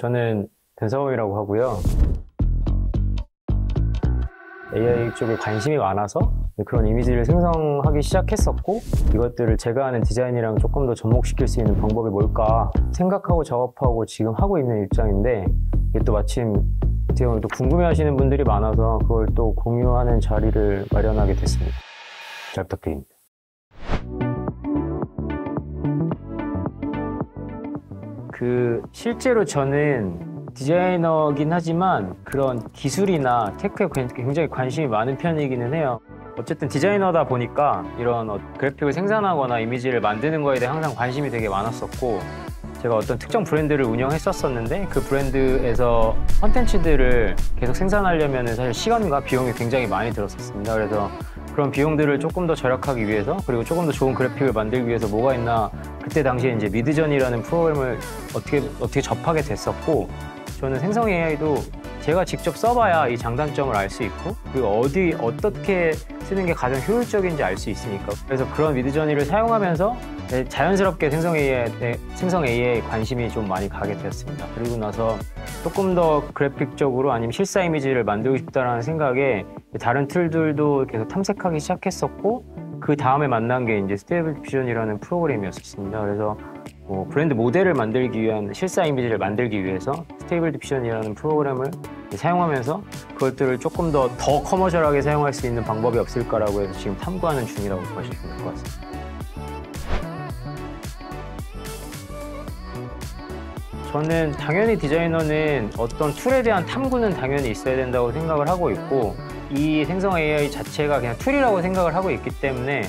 저는 변상범이라고 하고요. AI 쪽에 관심이 많아서 그런 이미지를 생성하기 시작했었고, 이것들을 제가 하는 디자인이랑 조금 더 접목시킬 수 있는 방법이 뭘까 생각하고 작업하고 지금 하고 있는 입장인데, 이게 또 마침 어떻게 보면 또 궁금해하시는 분들이 많아서 그걸 또 공유하는 자리를 마련하게 됐습니다. 잘 부탁드립니다. 실제로 저는 디자이너긴 하지만 그런 기술이나 테크에 굉장히 관심이 많은 편이기는 해요. 어쨌든 디자이너다 보니까 이런 그래픽을 생산하거나 이미지를 만드는 거에 대해 항상 관심이 되게 많았었고, 제가 어떤 특정 브랜드를 운영했었는데 그 브랜드에서 컨텐츠들을 계속 생산하려면 사실 시간과 비용이 굉장히 많이 들었었습니다. 그래서 그런 비용들을 조금 더 절약하기 위해서, 그리고 조금 더 좋은 그래픽을 만들기 위해서 뭐가 있나, 그때 당시에 이제 미드전이라는 프로그램을 어떻게 접하게 됐었고, 저는 생성 AI도 제가 직접 써봐야 이 장단점을 알 수 있고, 그리고 어떻게 쓰는 게 가장 효율적인지 알 수 있으니까, 그래서 그런 미드저니를 사용하면서 자연스럽게 생성 AI에 관심이 좀 많이 가게 되었습니다. 그리고 나서 조금 더 그래픽적으로 아니면 실사 이미지를 만들고 싶다라는 생각에 다른 툴들도 계속 탐색하기 시작했었고, 그 다음에 만난 게 이제 스테이블 디퓨전이라는 프로그램이었습니다. 그래서 브랜드 모델을 만들기 위한 실사 이미지를 만들기 위해서 스테이블 디퓨전이라는 프로그램을 사용하면서 그것들을 조금 더 커머셜하게 사용할 수 있는 방법이 없을까라고 해서 지금 탐구하는 중이라고 보시면 될 것 같습니다. 저는 당연히 디자이너는 어떤 툴에 대한 탐구는 당연히 있어야 된다고 생각을 하고 있고, 이 생성 AI 자체가 그냥 툴이라고 생각을 하고 있기 때문에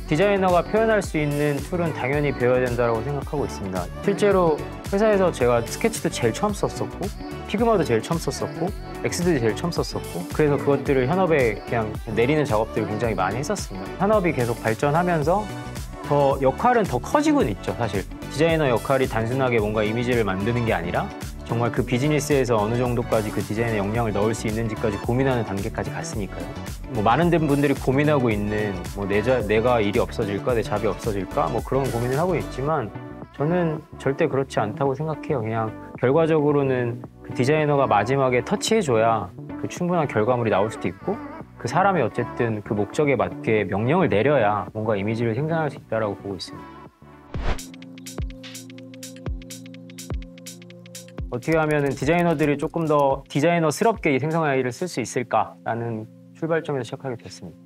디자이너가 표현할 수 있는 툴은 당연히 배워야 된다고 생각하고 있습니다. 실제로 회사에서 제가 스케치도 제일 처음 썼었고, 피그마도 제일 처음 썼었고, 엑스도 제일 처음 썼었고, 그래서 그것들을 현업에 그냥 내리는 작업들을 굉장히 많이 했었습니다. 현업이 계속 발전하면서 역할은 더 커지고는 있죠, 사실. 디자이너 역할이 단순하게 뭔가 이미지를 만드는 게 아니라 정말 그 비즈니스에서 어느 정도까지 그 디자인에 역량을 넣을 수 있는지까지 고민하는 단계까지 갔으니까요. 많은 분들이 고민하고 있는 내가 일이 없어질까, 내 잡이 없어질까, 그런 고민을 하고 있지만, 저는 절대 그렇지 않다고 생각해요. 그냥 결과적으로는 그 디자이너가 마지막에 터치해줘야 그 충분한 결과물이 나올 수도 있고, 그 사람이 어쨌든 그 목적에 맞게 명령을 내려야 뭔가 이미지를 생산할 수 있다고 보고 있습니다. 어떻게 하면 디자이너들이 조금 더 디자이너스럽게 이 생성 AI를 쓸 수 있을까라는 출발점에서 시작하게 됐습니다.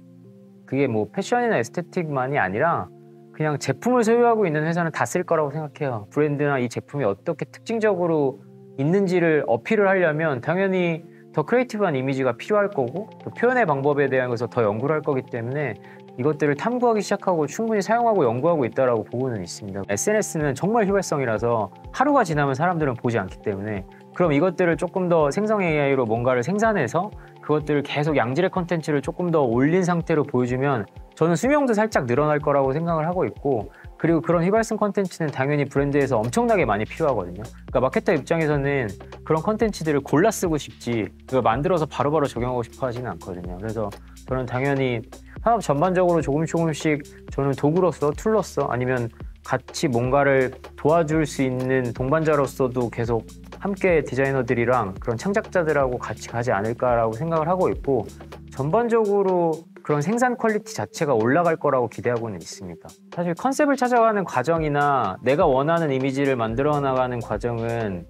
그게 패션이나 에스테틱만이 아니라 그냥 제품을 소유하고 있는 회사는 다 쓸 거라고 생각해요. 브랜드나 이 제품이 어떻게 특징적으로 있는지를 어필을 하려면 당연히 더 크리에이티브한 이미지가 필요할 거고, 또 표현의 방법에 대한 것을 더 연구를 할 거기 때문에 이것들을 탐구하기 시작하고 충분히 사용하고 연구하고 있다고 보고는 있습니다. SNS는 정말 휘발성이라서 하루가 지나면 사람들은 보지 않기 때문에, 그럼 이것들을 조금 더 생성 AI로 뭔가를 생산해서 그것들을 계속 양질의 컨텐츠를 조금 더 올린 상태로 보여주면 저는 수명도 살짝 늘어날 거라고 생각을 하고 있고, 그리고 그런 휘발성 컨텐츠는 당연히 브랜드에서 엄청나게 많이 필요하거든요. 그러니까 마케터 입장에서는 그런 컨텐츠들을 골라 쓰고 싶지 그걸 만들어서 바로바로 적용하고 싶어 하지는 않거든요. 그래서 저는 당연히 산업 전반적으로 조금씩 저는 도구로서, 툴로서, 아니면 같이 뭔가를 도와줄 수 있는 동반자로서도 계속 함께 디자이너들이랑 그런 창작자들하고 같이 가지 않을까라고 생각을 하고 있고, 전반적으로 그런 생산 퀄리티 자체가 올라갈 거라고 기대하고는 있습니다. 사실 컨셉을 찾아가는 과정이나 내가 원하는 이미지를 만들어 나가는 과정은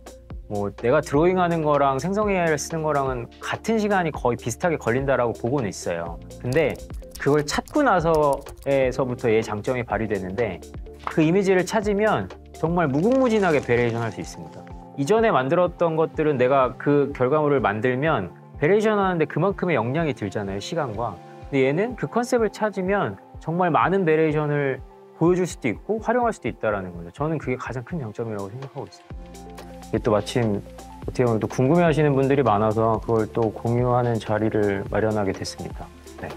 내가 드로잉하는 거랑 생성 AI를 쓰는 거랑은 같은 시간이 거의 비슷하게 걸린다라고 보고는 있어요. 근데 그걸 찾고 나서에서부터 얘의 장점이 발휘되는데, 그 이미지를 찾으면 정말 무궁무진하게 베리에이션 할 수 있습니다. 이전에 만들었던 것들은 내가 그 결과물을 만들면 베리에이션 하는데 그만큼의 역량이 들잖아요, 시간과. 근데 얘는 그 컨셉을 찾으면 정말 많은 베리에이션을 보여줄 수도 있고 활용할 수도 있다는 거죠. 저는 그게 가장 큰 장점이라고 생각하고 있습니다. 이게 또 마침 어떻게 보면 또 궁금해하시는 분들이 많아서 그걸 또 공유하는 자리를 마련하게 됐습니다. 네.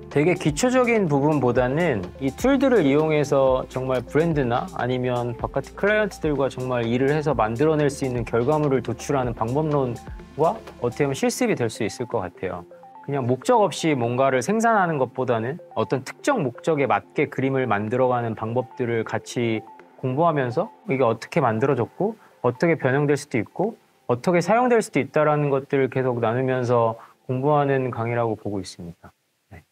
되게 기초적인 부분보다는 이 툴들을 이용해서 정말 브랜드나 아니면 바깥의 클라이언트들과 정말 일을 해서 만들어낼 수 있는 결과물을 도출하는 방법론과 어떻게 보면 실습이 될 수 있을 것 같아요. 그냥 목적 없이 뭔가를 생산하는 것보다는 어떤 특정 목적에 맞게 그림을 만들어가는 방법들을 같이 공부하면서 이게 어떻게 만들어졌고 어떻게 변형될 수도 있고 어떻게 사용될 수도 있다는 것들을 계속 나누면서 공부하는 강의라고 보고 있습니다. 네.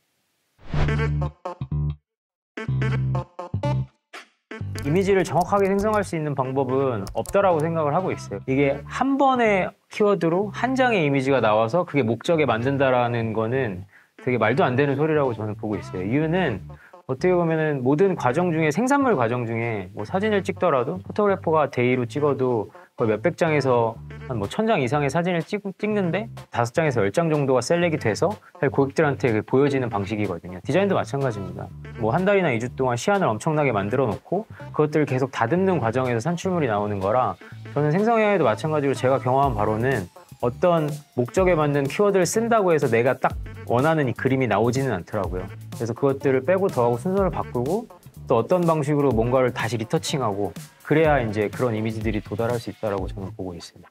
이미지를 정확하게 생성할 수 있는 방법은 없다라고 생각을 하고 있어요. 이게 한 번의 키워드로 한 장의 이미지가 나와서 그게 목적에 만든다라는 거는 되게 말도 안 되는 소리라고 저는 보고 있어요. 이유는 어떻게 보면은 모든 과정 중에 생산물 과정 중에 뭐 사진을 찍더라도 포토그래퍼가 데이로 찍어도 거의 몇백 장에서 한 뭐 1000장 이상의 사진을 찍는데 5장에서 10장 정도가 셀렉이 돼서 고객들한테 보여지는 방식이거든요. 디자인도 마찬가지입니다. 뭐 한 달이나 2주 동안 시안을 엄청나게 만들어 놓고 그것들을 계속 다듬는 과정에서 산출물이 나오는 거라 저는 생성 AI도 마찬가지로 제가 경험한 바로는 어떤 목적에 맞는 키워드를 쓴다고 해서 내가 딱 원하는 이 그림이 나오지는 않더라고요. 그래서 그것들을 빼고 더하고 순서를 바꾸고 또 어떤 방식으로 뭔가를 다시 리터칭하고 그래야 이제 그런 이미지들이 도달할 수 있다고 저는 보고 있습니다.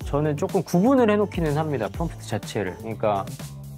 저는 조금 구분을 해놓기는 합니다. 프롬프트 자체를. 그러니까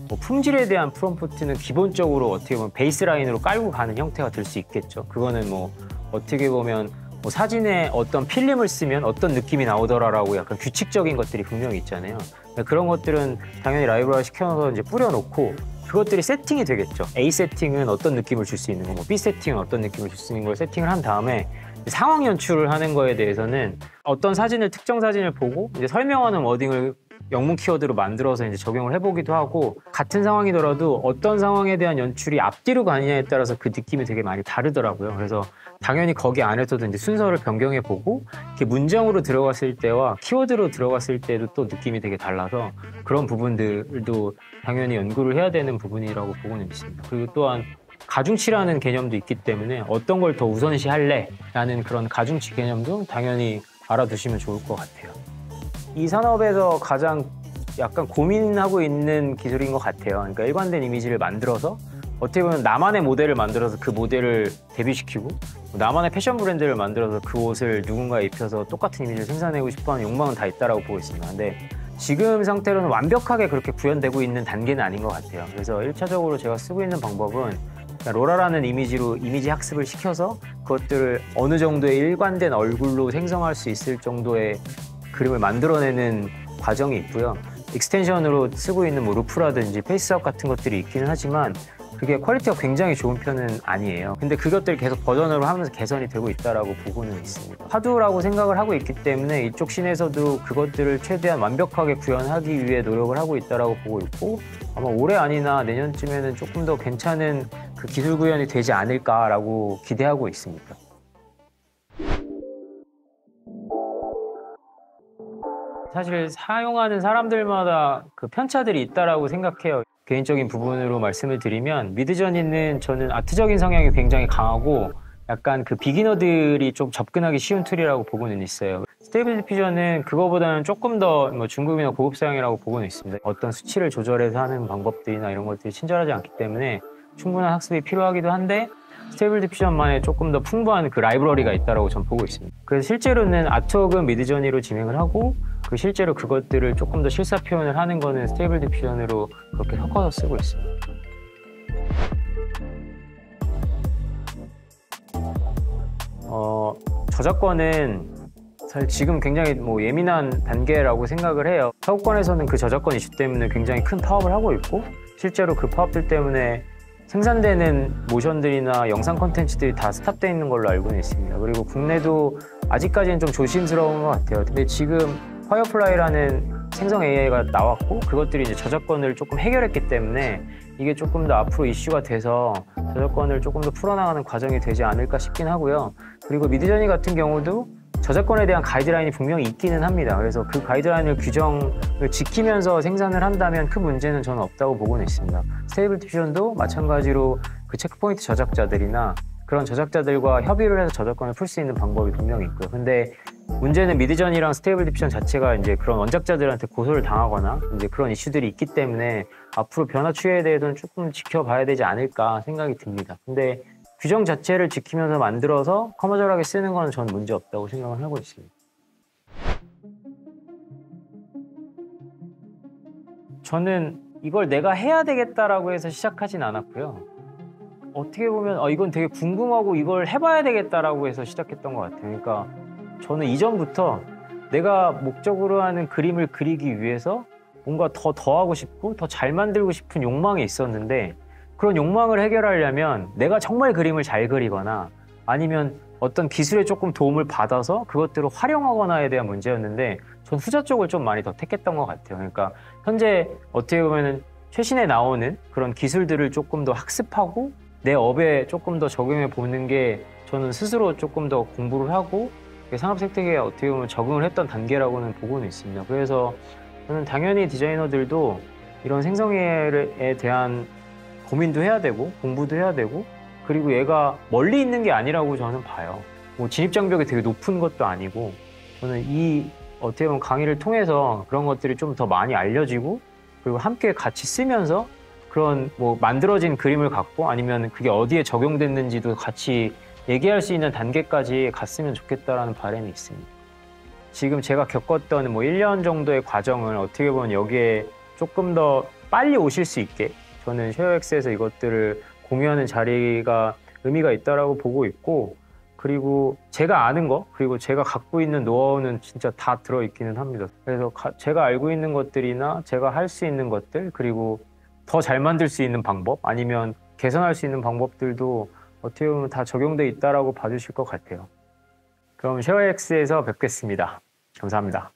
뭐 품질에 대한 프롬프트는 기본적으로 어떻게 보면 베이스라인으로 깔고 가는 형태가 될 수 있겠죠. 그거는 뭐 어떻게 보면 뭐 사진에 어떤 필름을 쓰면 어떤 느낌이 나오더라라고 약간 규칙적인 것들이 분명히 있잖아요. 그런 것들은 당연히 라이브러리 시켜놓아서 이제 뿌려놓고 그것들이 세팅이 되겠죠. A 세팅은 어떤 느낌을 줄 수 있는 거, 뭐 B 세팅은 어떤 느낌을 줄 수 있는 걸 세팅을 한 다음에 상황 연출을 하는 거에 대해서는 어떤 사진을 특정 사진을 보고 이제 설명하는 워딩을 영문 키워드로 만들어서 이제 적용을 해보기도 하고 같은 상황이더라도 어떤 상황에 대한 연출이 앞뒤로 가느냐에 따라서 그 느낌이 되게 많이 다르더라고요. 그래서 당연히 거기 안에서도 이제 순서를 변경해 보고 이렇게 문장으로 들어갔을 때와 키워드로 들어갔을 때도 또 느낌이 되게 달라서 그런 부분들도 당연히 연구를 해야 되는 부분이라고 보고는 있습니다. 그리고 또한 가중치라는 개념도 있기 때문에 어떤 걸 더 우선시할래? 라는 그런 가중치 개념도 당연히 알아두시면 좋을 것 같아요. 이 산업에서 가장 약간 고민하고 있는 기술인 것 같아요. 그러니까 일관된 이미지를 만들어서 어떻게 보면 나만의 모델을 만들어서 그 모델을 데뷔시키고 나만의 패션 브랜드를 만들어서 그 옷을 누군가에 입혀서 똑같은 이미지를 생산하고 싶어하는 욕망은 다 있다고 보고 있습니다. 근데 지금 상태로는 완벽하게 그렇게 구현되고 있는 단계는 아닌 것 같아요. 그래서 1차적으로 제가 쓰고 있는 방법은 로라라는 이미지로 이미지 학습을 시켜서 그것들을 어느 정도의 일관된 얼굴로 생성할 수 있을 정도의 그림을 만들어내는 과정이 있고요. 익스텐션으로 쓰고 있는 뭐 루프라든지 페이스업 같은 것들이 있기는 하지만 그게 퀄리티가 굉장히 좋은 편은 아니에요. 근데 그것들을 계속 버전으로 하면서 개선이 되고 있다고 보고는 있습니다. 화두라고 생각을 하고 있기 때문에 이쪽 씬에서도 그것들을 최대한 완벽하게 구현하기 위해 노력을 하고 있다고 보고 있고 아마 올해 아니나 내년쯤에는 조금 더 괜찮은 그 기술 구현이 되지 않을까라고 기대하고 있습니다. 사실 사용하는 사람들마다 그 편차들이 있다고 생각해요. 개인적인 부분으로 말씀을 드리면 미드저니는 저는 아트적인 성향이 굉장히 강하고 약간 그 비기너들이 좀 접근하기 쉬운 툴이라고 보고는 있어요. 스테이블 디퓨전은 그거보다는 조금 더 뭐 중급이나 고급 사양이라고 보고는 있습니다. 어떤 수치를 조절해서 하는 방법들이나 이런 것들이 친절하지 않기 때문에 충분한 학습이 필요하기도 한데 스테이블 디퓨전만의 조금 더 풍부한 그 라이브러리가 있다고 전 보고 있습니다. 그래서 실제로는 아트웍은 미드저니로 진행을 하고 그 실제로 그것들을 조금 더 실사 표현을 하는 거는 스테이블 디퓨전으로 그렇게 섞어서 쓰고 있습니다. 저작권은 사실 지금 굉장히 뭐 예민한 단계라고 생각을 해요. 서구권에서는 그 저작권 이슈 때문에 굉장히 큰 파업을 하고 있고 실제로 그 파업들 때문에 생산되는 모션들이나 영상 콘텐츠들이 다 스탑되어 있는 걸로 알고는 있습니다. 그리고 국내도 아직까지는 좀 조심스러운 것 같아요. 근데 지금 파이어플라이라는 생성 AI가 나왔고 그것들이 이제 저작권을 조금 해결했기 때문에 이게 조금 더 앞으로 이슈가 돼서 저작권을 조금 더 풀어나가는 과정이 되지 않을까 싶긴 하고요. 그리고 미드저니 같은 경우도 저작권에 대한 가이드라인이 분명히 있기는 합니다. 그래서 그 가이드라인을 규정을 지키면서 생산을 한다면 큰 문제는 저는 없다고 보고는 있습니다. 스테이블 디퓨전도 마찬가지로 그 체크포인트 저작자들이나 그런 저작자들과 협의를 해서 저작권을 풀 수 있는 방법이 분명히 있고요. 근데 문제는 미드저니랑 스테이블 디퓨전 자체가 이제 그런 원작자들한테 고소를 당하거나 이제 그런 이슈들이 있기 때문에 앞으로 변화 추이에 대해서는 조금 지켜봐야 되지 않을까 생각이 듭니다. 근데 규정 자체를 지키면서 만들어서 커머셜하게 쓰는 건 전 문제 없다고 생각을 하고 있습니다. 저는 이걸 내가 해야 되겠다라고 해서 시작하진 않았고요. 어떻게 보면 이건 되게 궁금하고 이걸 해봐야 되겠다라고 해서 시작했던 것 같아요. 그러니까 저는 이전부터 내가 목적으로 하는 그림을 그리기 위해서 뭔가 더 하고 싶고 더 잘 만들고 싶은 욕망이 있었는데 그런 욕망을 해결하려면 내가 정말 그림을 잘 그리거나 아니면 어떤 기술에 조금 도움을 받아서 그것들을 활용하거나에 대한 문제였는데 전 후자 쪽을 좀 많이 더 택했던 것 같아요. 그러니까 현재 어떻게 보면은 최신에 나오는 그런 기술들을 조금 더 학습하고 내 업에 조금 더 적용해 보는 게 저는 스스로 조금 더 공부를 하고 산업 생태계에 어떻게 보면 적응을 했던 단계라고는 보고는 있습니다. 그래서 저는 당연히 디자이너들도 이런 생성AI에 대한 고민도 해야 되고 공부도 해야 되고 그리고 얘가 멀리 있는 게 아니라고 저는 봐요. 뭐 진입장벽이 되게 높은 것도 아니고 저는 이 어떻게 보면 강의를 통해서 그런 것들이 좀 더 많이 알려지고 그리고 함께 같이 쓰면서 그런 뭐 만들어진 그림을 갖고 아니면 그게 어디에 적용됐는지도 같이 얘기할 수 있는 단계까지 갔으면 좋겠다라는 바람이 있습니다. 지금 제가 겪었던 뭐 1년 정도의 과정을 어떻게 보면 여기에 조금 더 빨리 오실 수 있게 저는 쉐어X에서 이것들을 공유하는 자리가 의미가 있다라고 보고 있고 그리고 제가 아는 거 그리고 제가 갖고 있는 노하우는 진짜 다 들어있기는 합니다. 그래서 제가 알고 있는 것들이나 제가 할 수 있는 것들 그리고 더 잘 만들 수 있는 방법 아니면 개선할 수 있는 방법들도 어떻게 보면 다 적용돼 있다라고 봐주실 것 같아요. 그럼 쉐어X에서 뵙겠습니다. 감사합니다.